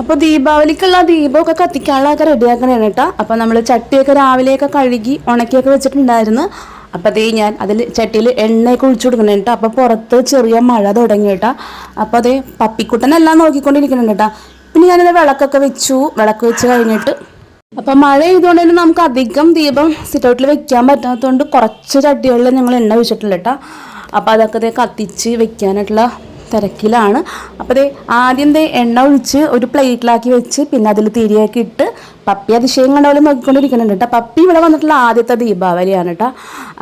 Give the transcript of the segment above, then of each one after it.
അപ്പോൾ ദീപാവലിക്കുള്ള ദീപമൊക്കെ കത്തിക്കാനുള്ളതൊക്കെ റെഡിയാക്കണേണ് കേട്ടോ. അപ്പോൾ നമ്മൾ ചട്ടിയൊക്കെ രാവിലെയൊക്കെ കഴുകി ഉണക്കിയൊക്കെ വെച്ചിട്ടുണ്ടായിരുന്നു. അപ്പോൾ അതേ ഞാൻ അതിൽ ചട്ടിയിൽ എണ്ണയൊക്കെ ഒഴിച്ചു കൊടുക്കണം കേട്ടോ. അപ്പോൾ പുറത്ത് ചെറിയ മഴ തുടങ്ങി കേട്ടോ. അപ്പോൾ അതേ പപ്പിക്കുട്ടനെല്ലാം നോക്കിക്കൊണ്ടിരിക്കുന്നുണ്ട് കേട്ടോ. പിന്നെ ഞാനത് വിളക്കൊക്കെ വെച്ചു. വിളക്ക് വെച്ച് കഴിഞ്ഞിട്ട് അപ്പം മഴ ചെയ്തുകൊണ്ട് തന്നെ നമുക്ക് അധികം ദീപം സിറ്റൗട്ടിൽ വെക്കാൻ പറ്റാത്തതുകൊണ്ട് കുറച്ച് ചട്ടികളിൽ ഞങ്ങൾ എണ്ണ ഒഴിച്ചിട്ടില്ല കേട്ടോ. അപ്പോൾ അതൊക്കെ കത്തിച്ച് വെക്കാനായിട്ടുള്ള തിരക്കിലാണ്. അപ്പോൾ ആദ്യം എണ്ണ ഒഴിച്ച് ഒരു പ്ലേറ്റിലാക്കി വെച്ച് പിന്നെ അതിൽ തിരിയൊക്കെ ഇട്ട് പപ്പി അതിശയം കണ്ടപോലെ നോക്കിക്കൊണ്ടിരിക്കുന്നുണ്ട് കേട്ടോ. പപ്പി ഇവിടെ വന്നിട്ടുള്ള ആദ്യത്തെ ദീപാവലിയാണ് കേട്ടോ.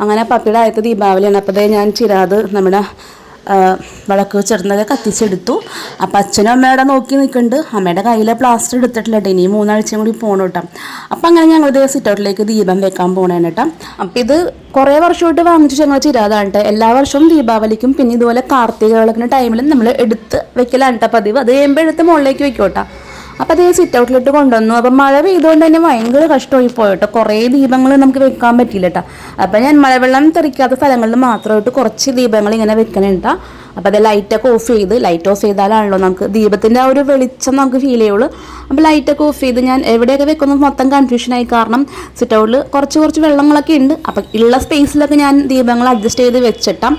അങ്ങനെ പപ്പിയുടെ ആദ്യത്തെ ദീപാവലിയാണ്. അപ്പോൾ ഞാൻ ചിരാത് നമ്മുടെ വിളക്ക് വെച്ചിരുന്നതൊക്കെ കത്തിച്ചെടുത്തു. അപ്പം അച്ഛനും അമ്മയുടെ നോക്കി നിൽക്കുന്നുണ്ട്. അമ്മയുടെ കയ്യിലെ പ്ലാസ്റ്റർ എടുത്തിട്ടില്ല കേട്ടോ. ഇനി 3 ആഴ്ചയും കൂടി പോകണം കേട്ടോ. അപ്പം അങ്ങനെ ഞങ്ങളിത് സിറ്റൗട്ടിലേക്ക് ദീപം വെക്കാൻ പോകണേന് കേട്ടോ. അപ്പം ഇത് കുറേ വർഷമായിട്ട് വാങ്ങിച്ചു ഞങ്ങൾ ചിരാതാണ് കേട്ടോ. എല്ലാ വർഷവും ദീപാവലിക്കും പിന്നെ ഇതുപോലെ കാർത്തിക വിളക്കിൻ്റെ ടൈമിലും നമ്മൾ എടുത്ത് വെക്കലാണ് കേട്ടോ പതിവ്. അത് കഴിയുമ്പോൾ എടുത്ത് മുകളിലേക്ക് വെക്കും കേട്ടോ. അപ്പോൾ അതേ സിറ്റൗട്ടിലിട്ട് കൊണ്ടുവന്നു. അപ്പം മഴ പെയ്തുകൊണ്ട് തന്നെ ഭയങ്കര കഷ്ടമായി പോയിട്ടോ. കുറേ ദീപങ്ങൾ നമുക്ക് വെക്കാൻ പറ്റിയില്ല കേട്ടോ. അപ്പം ഞാൻ മഴവെള്ളം തെറിക്കാത്ത സ്ഥലങ്ങളിൽ മാത്രമായിട്ട് കുറച്ച് ദീപങ്ങൾ ഇങ്ങനെ വെക്കണേട്ടാ. അപ്പോൾ അത് ലൈറ്റൊക്കെ ഓഫ് ചെയ്ത്, ലൈറ്റ് ഓഫ് ചെയ്താലാണല്ലോ നമുക്ക് ദീപത്തിൻ്റെ ആ ഒരു വെളിച്ചം നമുക്ക് ഫീൽ ചെയ്യുള്ളൂ. അപ്പോൾ ലൈറ്റൊക്കെ ഓഫ് ചെയ്ത് ഞാൻ എവിടെയൊക്കെ വെക്കുന്നത് മൊത്തം കൺഫ്യൂഷനായി. കാരണം സിറ്റൗട്ടിൽ കുറച്ച് വെള്ളങ്ങളൊക്കെ ഉണ്ട്. അപ്പം ഉള്ള സ്പേസിലൊക്കെ ഞാൻ ദീപങ്ങൾ അഡ്ജസ്റ്റ് ചെയ്ത് വെച്ചിട്ടാം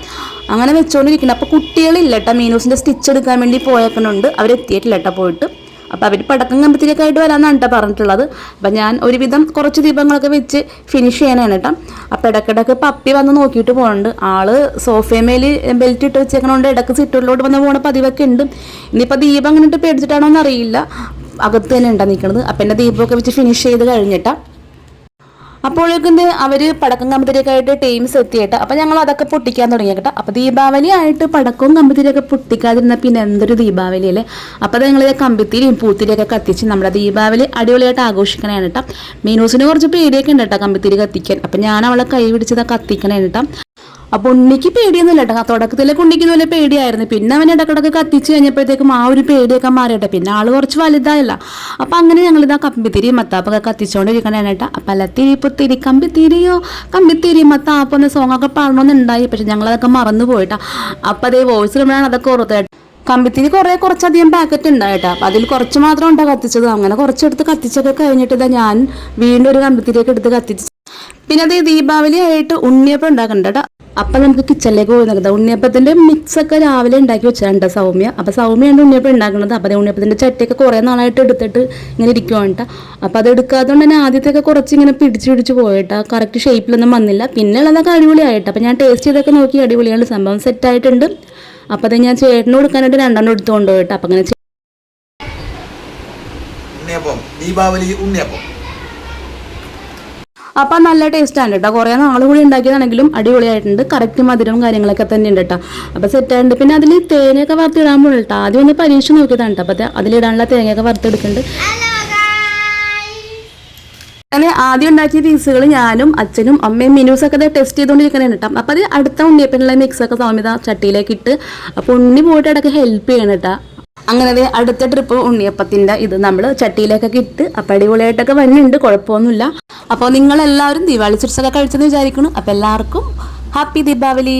അങ്ങനെ വെച്ചുകൊണ്ടിരിക്കുന്നത്. അപ്പോൾ കുട്ടികളില്ല കേട്ടോ. മീനൂസിൻ്റെ സ്റ്റിച്ച് എടുക്കാൻ വേണ്ടി പോയേക്കണുണ്ട്. അവരെത്തിയിട്ടില്ല കേട്ടോ പോയിട്ട്. അപ്പോൾ അവർ പടക്കം കമ്പത്തിലൊക്കെ ആയിട്ട് വരാമെന്നാണ് കേട്ടോ പറഞ്ഞിട്ടുള്ളത്. അപ്പം ഞാൻ ഒരുവിധം കുറച്ച് ദീപങ്ങളൊക്കെ വെച്ച് ഫിനിഷ് ചെയ്യാനാണ് കേട്ടോ. അപ്പോൾ ഇടയ്ക്കിടയ്ക്ക് പപ്പി വന്ന് നോക്കിയിട്ട് പോകുന്നുണ്ട്. ആള് സോഫയമേൽ ബെൽറ്റ് ഇട്ട് വെച്ചേക്കണോണ്ട് ഇടയ്ക്ക് സിറ്റൗട്ടിലോട്ട് വന്ന് പോകുന്ന പതിവൊക്കെ ഉണ്ട്. ഇനിയിപ്പോൾ ദീപം അങ്ങനെ ഇട്ട് പേടിച്ചിട്ടാണോ എന്നറിയില്ല. അകത്ത് തന്നെ ഉണ്ടാ നിൽക്കുന്നത്. അപ്പം എൻ്റെ ദീപമൊക്കെ വെച്ച് ഫിനിഷ് ചെയ്ത് കഴിഞ്ഞിട്ടാ. അപ്പോഴേക്കും അവർ പടക്കം കമ്പത്തിരിയൊക്കെ ആയിട്ട് ടീം സെറ്റ് ചെയ്യട്ടെ. അപ്പം ഞങ്ങൾ അതൊക്കെ പൊട്ടിക്കാൻ തുടങ്ങി കേട്ടോ. അപ്പോൾ ദീപാവലി ആയിട്ട് പടക്കവും കമ്പത്തിരിയൊക്കെ പൊട്ടിക്കാതിരുന്ന പിന്നെ എന്തൊരു ദീപാവലി അല്ലേ. അപ്പോൾ അത് ഞങ്ങൾ കമ്പിത്തിരിയും പൂത്തിരിയൊക്കെ കത്തിച്ച് നമ്മുടെ ദീപാവലി അടിപൊളിയായിട്ട് ആഘോഷിക്കണേണ് കേട്ടോ. മീനൂസിന് കുറച്ച് പേടിയൊക്കെ ഉണ്ട് കേട്ടോ കമ്പിത്തിരി കത്തിക്കാൻ. അപ്പം ഞാൻ അവളെ കൈ പിടിച്ചത് കത്തിക്കണേണ് കേട്ടോ. അപ്പോൾ ഉണ്ണിക്ക് പേടിയൊന്നുമില്ല കേട്ടോ. തുടക്കത്തിലേക്ക് ഉണ്ണിക്ക് പോലെ പേടിയായിരുന്നു. പിന്നെ അവൻ ഇടക്കിടക്ക് കത്തിച്ച് കഴിഞ്ഞപ്പോഴത്തേക്കും ആ ഒരു പേടിയൊക്കെ മാറിയിട്ടെ. പിന്നെ ആൾ കുറച്ച് വലുതായല്ല. അപ്പം അങ്ങനെ ഞങ്ങളിതാ കമ്പിത്തിരി മത്താപ്പൊക്കെ കത്തിച്ചുകൊണ്ടിരിക്കണേണ് കേട്ടോ. അപ്പം അല്ലത്തിരി പുത്തിരി കമ്പിത്തിരി മത്താപ്പ് എന്ന സോങ്ങൊക്കെ പാടണമെന്നുണ്ടായി. പക്ഷെ ഞങ്ങളതൊക്കെ മറന്നു പോയിട്ടാ. അപ്പം അതേ വോയിസ് ഇടുമ്പോഴാണ് അതൊക്കെ ഓർത്തേട്ടോ. കമ്പിത്തിരി കുറച്ചധികം പാക്കറ്റ് ഉണ്ടായിട്ടാ. അപ്പം അതിൽ കുറച്ച് മാത്രം ഉണ്ടാ കത്തിച്ചത്. അങ്ങനെ കുറച്ചെടുത്ത് കത്തിച്ചൊക്കെ കഴിഞ്ഞിട്ട് ഇതാ ഞാൻ വീണ്ടും ഒരു കമ്പിത്തിരിയൊക്കെ എടുത്ത് കത്തിച്ചു. പിന്നെ അതേ ദീപാവലി ആയിട്ട് ഉണ്ണിയപ്പം ഉണ്ടാക്കണ്ട കേട്ടോ. അപ്പം നമുക്ക് കിച്ചണിലേക്ക് പോയി നോക്കാം. ഉണ്ണിയപ്പത്തിൻ്റെ മിക്സൊക്കെ രാവിലെ ഉണ്ടാക്കി വെച്ചാണ് സൗമ്യ. അപ്പോൾ സൗമ്യയാണ് ഉണ്ണിയപ്പം ഉണ്ടാക്കുന്നത്. അപ്പോൾ അതേ ഉണ്ണിയപ്പത്തിൻ്റെ ചട്ടിയൊക്കെ കുറേ നാളായിട്ട് എടുത്തിട്ട് ഇങ്ങനെ ഇരിക്കുവാണ് കേട്ടോ. അപ്പോൾ അത് എടുക്കാത്തതുകൊണ്ട് തന്നെ ആദ്യത്തെയൊക്കെ കുറച്ച് ഇങ്ങനെ പിടിച്ച് പോയിട്ടാ. കറക്റ്റ് ഷേപ്പിലൊന്നും വന്നില്ല. പിന്നെ ഉള്ളതൊക്കെ അടിപൊളിയായിട്ട്. അപ്പോൾ ഞാൻ ടേസ്റ്റ് ചെയ്തൊക്കെ നോക്കി അടിപൊളിയാണ്. സംഭവം സെറ്റായിട്ടുണ്ട്. അപ്പോൾ അത് ഞാൻ ചേട്ടന് കൊടുക്കാനായിട്ട് 2 എടുത്തുകൊണ്ട് പോയിട്ട് അപ്പം അങ്ങനെ ദീപാവലി ഉണ്ണിയപ്പം അപ്പം നല്ല ടേസ്റ്റാണ് കേട്ടോ. കുറേ നാൾ കൂടി ഉണ്ടാക്കിയതാണെങ്കിലും അടിപൊളിയായിട്ടുണ്ട്. കറക്റ്റ് മധുരവും കാര്യങ്ങളൊക്കെ തന്നെ ഉണ്ട് കേട്ടോ. അപ്പോൾ സെറ്റായിട്ടുണ്ട്. പിന്നെ അതിൽ തേങ്ങയൊക്കെ വറുത്തിടാൻ പോകുന്നു കേട്ടോ. ആദ്യം ഒന്ന് പരീക്ഷ നോക്കിയതാണ് കേട്ടോ. അപ്പോൾ അതിലിടാനുള്ള തേങ്ങയൊക്കെ വറുത്തെടുക്കുന്നുണ്ട്. അങ്ങനെ ആദ്യം ഉണ്ടാക്കിയ പീസുകൾ ഞാനും അച്ഛനും അമ്മയും മിനൂസൊക്കെ ടെസ്റ്റ് ചെയ്തുകൊണ്ടിരിക്കണേണ് കേട്ടോ. അപ്പോൾ അത് അടുത്ത ഉണ്ണിയപ്പനുള്ള മിക്സൊക്കെ സൗമ്യത ചട്ടിയിലേക്ക് ഇട്ട് അപ്പോൾ ഉണ്ണി പോയിട്ട് ഇടയ്ക്ക് ഹെൽപ്പ് ചെയ്യണം കേട്ടോ. അങ്ങനെ അടുത്ത ട്രിപ്പ് ഉണ്ണിയപ്പത്തിൻ്റെ ഇത് നമ്മൾ ചട്ടിയിലേക്കൊക്കെ ഇട്ട് അപ്പം അടിപൊളിയായിട്ടൊക്കെ വരുന്നുണ്ട്. കുഴപ്പമൊന്നുമില്ല. അപ്പോൾ നിങ്ങളെല്ലാവരും ദീപാവലി ചിപ്സൊക്കെ കഴിച്ചെന്ന് വിചാരിക്കുന്നു. അപ്പോൾ എല്ലാവർക്കും ഹാപ്പി ദീപാവലി.